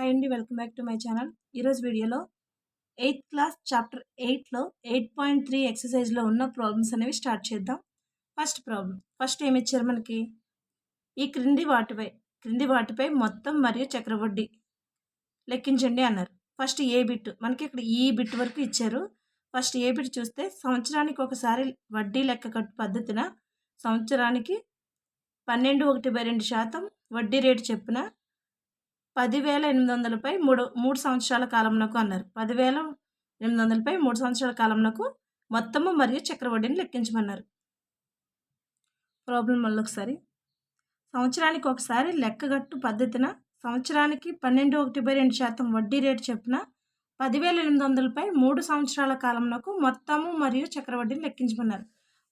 Hi అండి, welcome back to my channel. ఈరోజు వీడియోలో 8th క్లాస్ చాప్టర్ 8లో 8.3 ఎక్సర్సైజ్లో ఉన్న ప్రాబ్లమ్స్ అనేవి స్టార్ట్ చేద్దాం. First problem. ఫస్ట్ ఏమి ఇచ్చారు మనకి? ఈ క్రింది వాటిపై మొత్తం మరియు చక్రవడ్డీ లెక్కించండి అన్నారు. ఫస్ట్ ఏ బిట్, మనకి ఇక్కడ ఈ బిట్ వరకు ఇచ్చారు. ఫస్ట్ ఏ బిట్ చూస్తే, సంవత్సరానికి ఒకసారి వడ్డీ లెక్క కట్టు పద్ధతిన సంవత్సరానికి 12.1/2% వడ్డీ రేటు చెప్పున 10,800పై 3 సంవత్సరాల కాలంనకు అన్నారు. 10,800పై 3 సంవత్సరాల కాలంనకు మొత్తము మరియు చక్రవడ్డీని లెక్కించమన్నారు. ప్రాబ్లం మళ్ళొకసారి. సంవత్సరానికి ఒకసారి లెక్కగట్టు పద్ధతిన సంవత్సరానికి 12.1/2% వడ్డీ రేటు చెప్పున 10,800పై 3 సంవత్సరాల కాలంనకు మొత్తము మరియు చక్రవడ్డీని లెక్కించమన్నారు.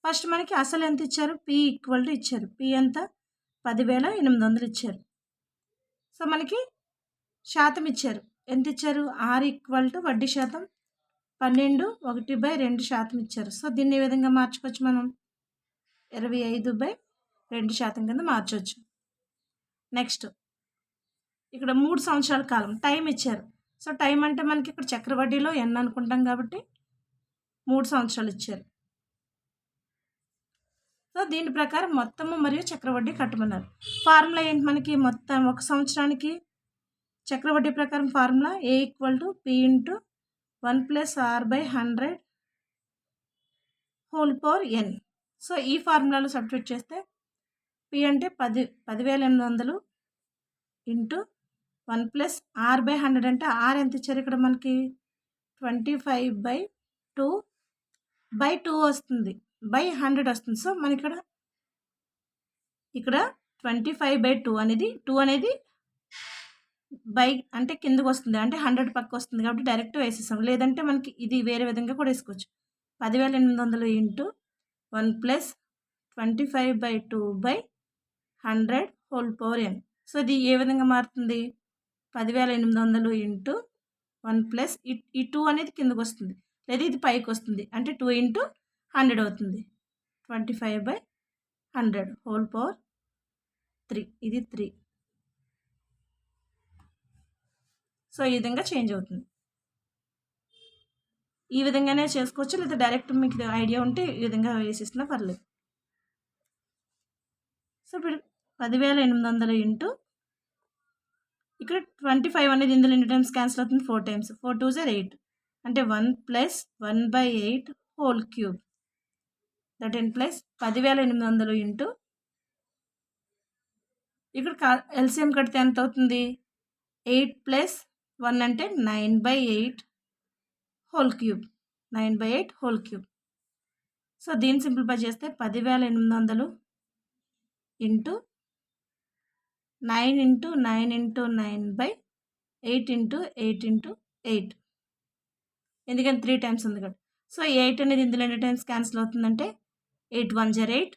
ఫస్ట్ మనకి అసలు ఎంత ఇచ్చారు? P ఈక్వల్ టు ఇచ్చారు. P ఎంత? 10,800 ఇచ్చారు. సో మనకి శాతం ఇచ్చారు. ఎంత ఇచ్చారు? R ఈక్వల్ టు వడ్డీ శాతం 12/1/2% ఇచ్చారు. సో దీన్ని ఏ విధంగా మార్చుకోవచ్చు? మనం 25/2% కింద మార్చవచ్చు. నెక్స్ట్ ఇక్కడ 3 సంవత్సరాల కాలం టైం ఇచ్చారు. సో టైం అంటే మనకి ఇక్కడ చక్రవడ్డీలో n అనుకుంటాం కాబట్టి 3 సంవత్సరాలు ఇచ్చారు. సో దీని ప్రకారం మొత్తము మరియు చక్రవడ్డీ కట్టమన్నారు. ఫార్ములా ఏంటి మనకి? మొత్తం ఒక సంవత్సరానికి చక్రవడ్డీ ప్రకారం formula A equal to P into 1 + R/100 whole power n. So ఈ ఫార్ములాలో సబ్స్టిట్యూట్ చేస్తే P అంటే 10,800 ఇంటూ 1 + R/100 అంటే R ఎంత ఇచ్చారు ఇక్కడ మనకి? 25/2 వస్తుంది, బై 100 వస్తుంది. సో మనకి ఇక్కడ 25/2 అనేది 2 అనేది బై అంటే కిందకు వస్తుంది, అంటే 100 పక్క వస్తుంది కాబట్టి డైరెక్ట్ వేసేసాం. లేదంటే మనకి ఇది వేరే విధంగా కూడా వేసుకోవచ్చు. 10,800 into 1 + 25/2/100 whole power n. So ఇది ఏ విధంగా మారుతుంది? 10,800 ఇంటూ 1 + ఈ 2 అనేది కిందకు వస్తుంది, లేదా ఇది పైకి వస్తుంది, అంటే 2 ఇంటూ 100 అవుతుంది. 25/100 హోల్ పవర్ 3. ఇది 3. సో ఈ విధంగా చేంజ్ అవుతుంది. ఈ విధంగానే చేసుకోవచ్చు, లేదా డైరెక్ట్ మీకు ఐడియా ఉంటే ఈ విధంగా వేసేసినా పర్లేదు. సో ఇప్పుడు 10,800 ఇంటూ ఇక్కడ 25 అనేది ఇందులో ఎన్ని టైమ్స్ క్యాన్సిల్ అవుతుంది? 4 టైమ్స్. 4 2s are 8, అంటే 1 + 1/8 whole cube. That implies 10,800 into ఇక్కడ ఎల్సిఎం కడితే ఎంత అవుతుంది? 8 + 1 అంటే 9/8 whole cube. 9/8 whole cube. So దీన్ని సింప్లిఫై చేస్తే 10,800 into 9 into 9 into 9/8 into 8 into 8, ఎందుకంటే 3 టైమ్స్ ఉంది కదా. సో 8 అనేది ఇందులో ఎన్ని టైమ్స్ క్యాన్సిల్ అవుతుందంటే 8 1s are 8,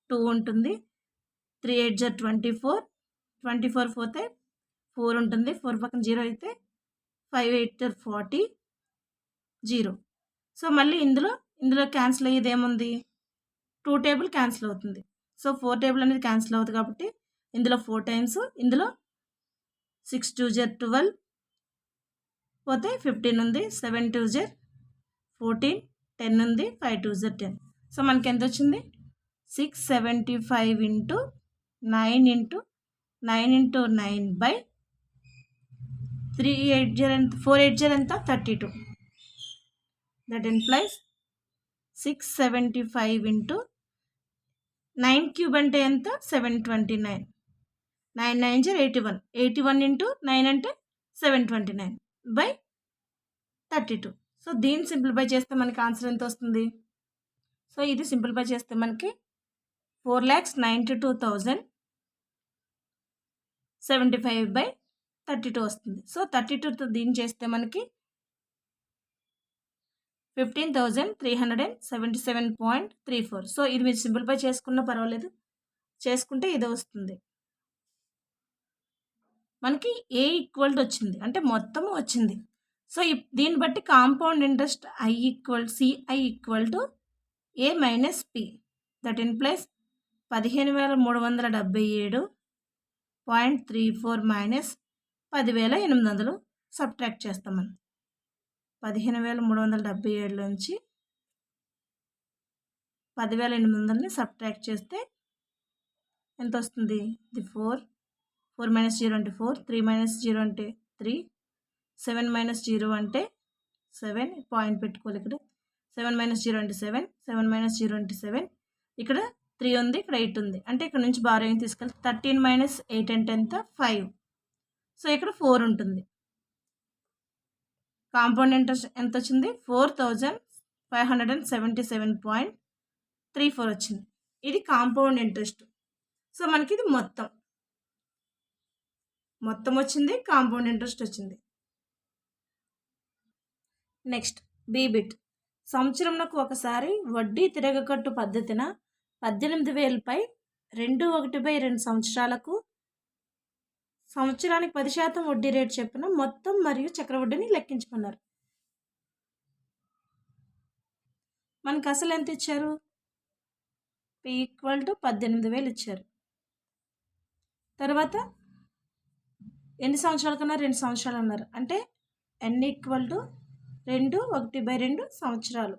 2 ఉంటుంది, 3 8s are 24, 24 పోతే 4 ఉంటుంది, 4 పక్కన 0 అయితే 5 8 are 40, 0. సో మళ్ళీ ఇందులో క్యాన్సిల్ అయ్యేది ఏముంది? 2 టేబుల్ క్యాన్సిల్ అవుతుంది. సో 4 టేబుల్ అనేది క్యాన్సిల్ అవుతుంది కాబట్టి ఇందులో 4 టైమ్స్, ఇందులో 6 2s are 12 పోతే 15 ఉంది, 7 2s are 14, 10 ఉంది, 5 2s are 10. సో మనకి ఎంత వచ్చింది? 675 ఇంటూ 9 ఇంటూ 9 ఇంటూ 9/3 4 8 ఎంత? 32. దట్ implies 675 ఇంటూ 9 క్యూబ్ అంటే ఎంత? 729. 9 9s are 81. 81 ఇంటూ 9 అంటే 729/32. సో దీన్ని సింప్లిఫై చేస్తే మనకి ఆన్సర్ ఎంత వస్తుంది? సో ఇది సింప్లిఫై చేస్తే మనకి 4,92,075/32 వస్తుంది. సో 32తో దీన్ని చేస్తే మనకి 15,377.34. సో ఇది మీరు సింప్లిఫై చేసుకున్నా పర్వాలేదు, చేసుకుంటే ఇదే వస్తుంది. మనకి ఏ ఈక్వల్ టు వచ్చింది, అంటే మొత్తము వచ్చింది. సో దీన్ని బట్టి compound interest CI equal to A minus P. That implies 15,377.34 minus 10,800 subtract చేస్తాం మనం. 15,377 నుంచి 10,800ని సబ్ట్రాక్ట్ చేస్తే ఎంత వస్తుంది? ఇది 4 మైనస్ 0 అంటే 4, 3 మైనస్ 0 అంటే 3, 7 మైనస్ 0 అంటే 7. పాయింట్ పెట్టుకోవాలి ఇక్కడ. 7 మైనస్ 0 అంటే 7, 7 మైనస్ 0 అంటే 7. ఇక్కడ 3 ఉంది, ఇక్కడ 8 ఉంది. అంటే ఇక్కడ నుంచి బారోయింగ్ తీసుకెళ్తే 13 మైనస్ 8 అంటే ఎంత? 5. సో ఇక్కడ 4 ఉంటుంది. కాంపౌండ్ ఇంట్రెస్ట్ ఎంత వచ్చింది? 4,577.34 వచ్చింది. ఇది కాంపౌండ్ ఇంట్రెస్ట్. సో మనకి ఇది మొత్తం వచ్చింది, కాంపౌండ్ ఇంట్రెస్ట్ వచ్చింది. నెక్స్ట్ బీబిట్. సంవత్సరంలో ఒకసారి వడ్డీ తిరగకట్టు పద్ధతిన 18,000పై 2/1/2 సంవత్సరాలకు సంవత్సరానికి 10% వడ్డీ రేటు చెప్పిన మొత్తం మరియు చక్రవడ్డీని లెక్కించమన్నారు. మనకు అసలు ఎంత ఇచ్చారు? P = 18,000 ఇచ్చారు. తర్వాత ఎన్ని సంవత్సరాల కన్నా 2 సంవత్సరాలు అన్నారు. అంటే N = 2/1/2 సంవత్సరాలు.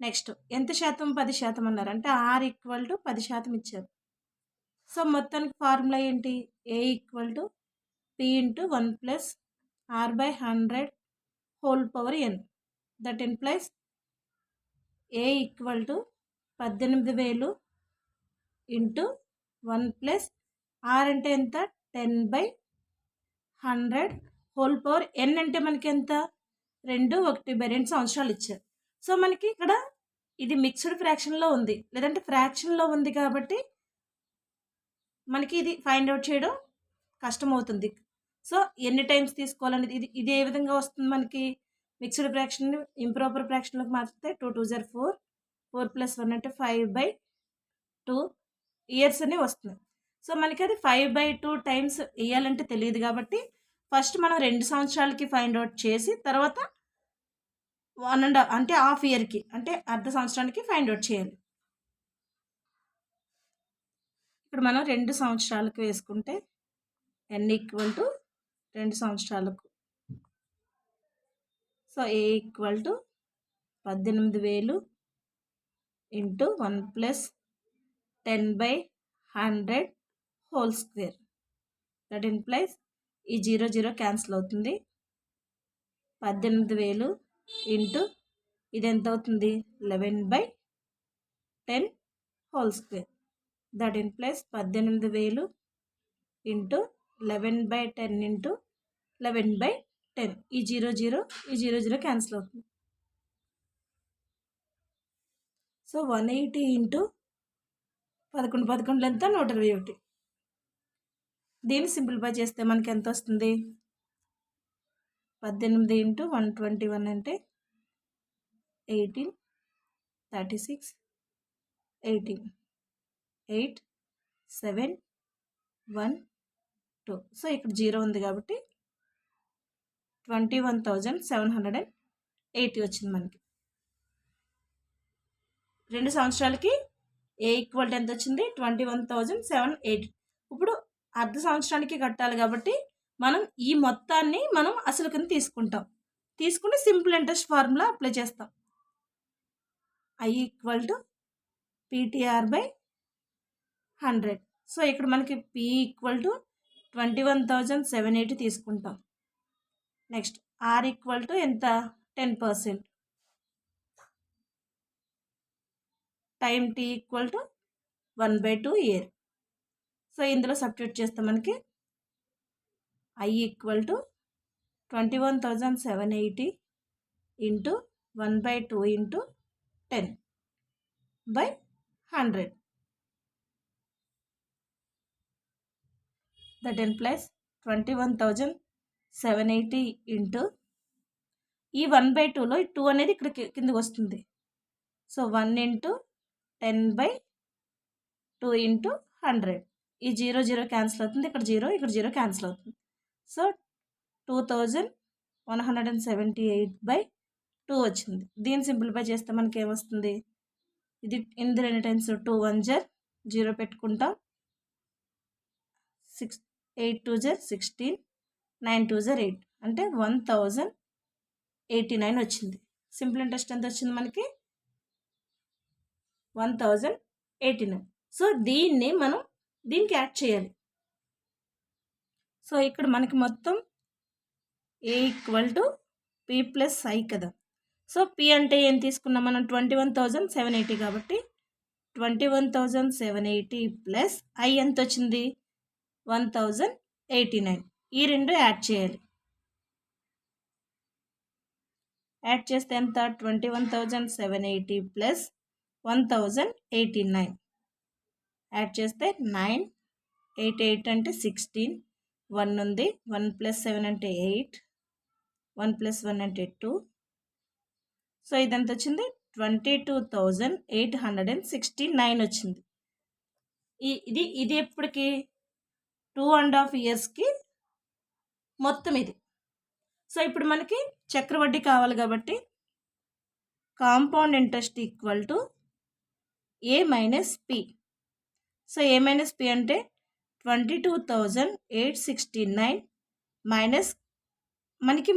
నెక్స్ట్ ఎంత శాతం? 10% అన్నారు. అంటే R = 10% ఇచ్చారు. సో మొత్తానికి ఫార్ములా ఏంటి? A = P × 1 + R/100 whole power n. That implies A = 18,000 × 1 + R అంటే ఎంత? 10/100 హోల్ పవర్ n అంటే మనకి ఎంత? 2/1/2 సంవత్సరాలు ఇచ్చారు. సో మనకి ఇక్కడ ఇది మిక్స్డ్ ఫ్రాక్షన్లో ఉంది, లేదంటే ఫ్రాక్షన్లో ఉంది కాబట్టి మనకి ఇది ఫైండ్ అవుట్ చేయడం కష్టం అవుతుంది. సో ఎన్ని టైమ్స్ తీసుకోవాలనేది ఇది ఏ విధంగా వస్తుంది మనకి? మిక్స్డ్ ఫ్రాక్షన్ ఇంప్రాపర్ ఫ్రాక్షన్లోకి మార్చితే 2 2 4, 4 + 1 అంటే 5/2 ఇయర్స్ అని వస్తుంది. సో మనకి అది 5/2 టైమ్స్ వేయాలంటే తెలియదు కాబట్టి ఫస్ట్ మనం 2 సంవత్సరాలకి ఫైండ్ అవుట్ చేసి తర్వాత 1.5 అంటే హాఫ్ ఇయర్కి అంటే అర్ధ సంవత్సరానికి ఫైండ్ అవుట్ చేయాలి. ఇప్పుడు మనం 2 సంవత్సరాలకు వేసుకుంటే N = 2 సంవత్సరాలకు. So A = 18,000 × 1 + 10/100 whole square. That implies ఈ 0 0 క్యాన్సిల్ అవుతుంది. 18,000 ఇంటూ ఇది ఎంత అవుతుంది? 11/10 whole square. That implies 18,000 into 11/10 into 11/10. ఈ 0 0 ఈ 0 0 క్యాన్సిల్ అవుతుంది. సో 180 ఇంటూ 11 11 ఎంత? 121. దీన్ని సింప్లిఫై చేస్తే మనకి ఎంత వస్తుంది? 18 ఇంటూ 121 అంటే 18, 36, 18, 8, 7, 1, 2. సో ఇక్కడ 0 ఉంది కాబట్టి 21,780 వచ్చింది మనకి. 2 సంవత్సరాలకి A = ఎంత వచ్చింది? 21,780. ఇప్పుడు అర్ధ సంవత్సరానికి కట్టాలి కాబట్టి మనం ఈ మొత్తాన్ని మనం అసలు కింద తీసుకుని సింపుల్ ఇంట్రెస్ట్ ఫార్ములా అప్లై చేస్తాం. I = PTR/100. సో ఇక్కడ మనకి P = 21,780 తీసుకుంటాం. నెక్స్ట్ R = ఎంత? 10%. Time T = 1/2 year. సో ఇందులో సబ్స్టిట్యూట్ చేస్తే మనకి I = 21,780 into 1/2 into 10/100. That implies 21,780 into ఈ 1/2లో 2 అనేది ఇక్కడ కిందకి వస్తుంది. So 1 into 10/2 into 100. ఈ 0 0 క్యాన్సిల్ అవుతుంది. ఇక్కడ 0 ఇక్కడ 0 క్యాన్సిల్ అవుతుంది. సో 2,178/2 వచ్చింది. దీన్ని సింప్లిఫై చేస్తే మనకి ఏమొస్తుంది? ఇది ఇందులో ఎన్ని టైమ్స్? 2 1 0 పెట్టుకుంటాం. 6 8 2 జర్ 16, 9 2 జర్ 8 అంటే 1089 వచ్చింది. సింపుల్ ఇంట్రెస్ట్ ఎంత వచ్చింది మనకి? 1089. సో దీన్ని మనం దీనికి యాడ్ చేయాలి. సో ఇక్కడ మనకి మొత్తం A equal to P plus I కదా. సో P అంటే ఏం తీసుకున్నాం మనం? 21,780 కాబట్టి 21,780 ప్లస్ I ఎంత వచ్చింది? 1089. ఈ రెండు యాడ్ చేయాలి. యాడ్ చేస్తే ఎంత? 21,780 ప్లస్ 1089. యాడ్ చేస్తే 9, 8 8 అంటే 16, 1 ఉంది, 1 ప్లస్ 7 అంటే 8, 1 ప్లస్ 1 అంటే 2. సో ఇదంతా వచ్చింది 22,869 వచ్చింది. ఇది ఎప్పటికి? 2.5 ఇయర్స్కి మొత్తం ఇది. సో ఇప్పుడు మనకి చక్రవడ్డీ కావాలి కాబట్టి compound interest equal to A minus P. So A minus P అంటే 22,869 మైనస్ మనకి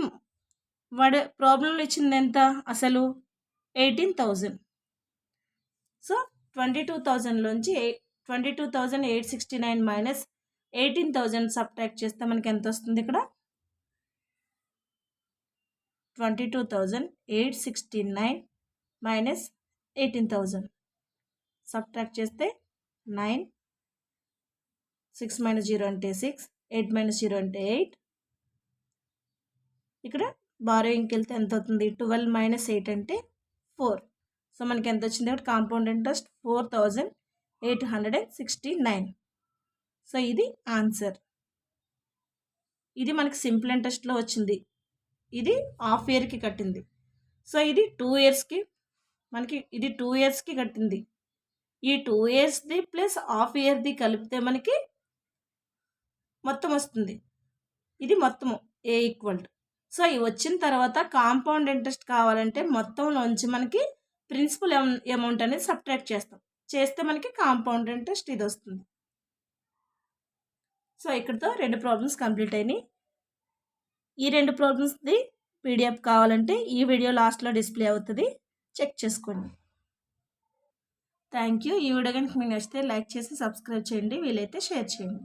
వాడు ప్రాబ్లంలో ఇచ్చింది ఎంత అసలు? 18,000. సో 22,000లోంచి 22,869 మైనస్ 18,000 సబ్ట్రాక్ట్ చేస్తే మనకి ఎంత వస్తుంది? ఇక్కడ 22,869 మైనస్ 18,000 సబ్ట్రాక్ట్ చేస్తే 9, 6 మైనస్ 0 అంటే 6, 8 మైనస్ 0 అంటే 8. ఇక్కడ బారోయింగ్కి వెళ్తే ఎంత అవుతుంది? 12 మైనస్ 8 అంటే 4. సో మనకి ఎంత వచ్చింది? కాబట్టి కాంపౌండ్ ఇంట్రెస్ట్ 4,869. సో ఇది ఆన్సర్. ఇది మనకి సింపుల్ ఇంట్రెస్ట్లో వచ్చింది. ఇది హాఫ్ ఇయర్కి కట్టింది. సో ఇది 2 ఇయర్స్కి మనకి ఇది 2 ఇయర్స్కి కట్టింది. ఈ 2 ఇయర్స్ది ప్లస్ హాఫ్ ఇయర్ది కలిపితే మనకి మొత్తం వస్తుంది. ఇది మొత్తము A ఈక్వల్ టు. సో ఇవి వచ్చిన తర్వాత కాంపౌండ్ ఇంట్రెస్ట్ కావాలంటే మొత్తంలోంచి మనకి ప్రిన్సిపల్ అమౌంట్ అనేది సబ్ట్రాక్ట్ చేస్తే మనకి కాంపౌండ్ ఇంట్రెస్ట్ ఇది వస్తుంది. సో ఇక్కడితో 2 ప్రాబ్లమ్స్ కంప్లీట్ అయినాయి. ఈ 2 ప్రాబ్లమ్స్ది PDF కావాలంటే ఈ వీడియో లాస్ట్లో డిస్ప్లే అవుతుంది, చెక్ చేసుకోండి. Thank you. ఈ వీడియో కనుక మీకు నచ్చితే లైక్ చేసి సబ్స్క్రైబ్ చేయండి, వీలైతే షేర్ చేయండి.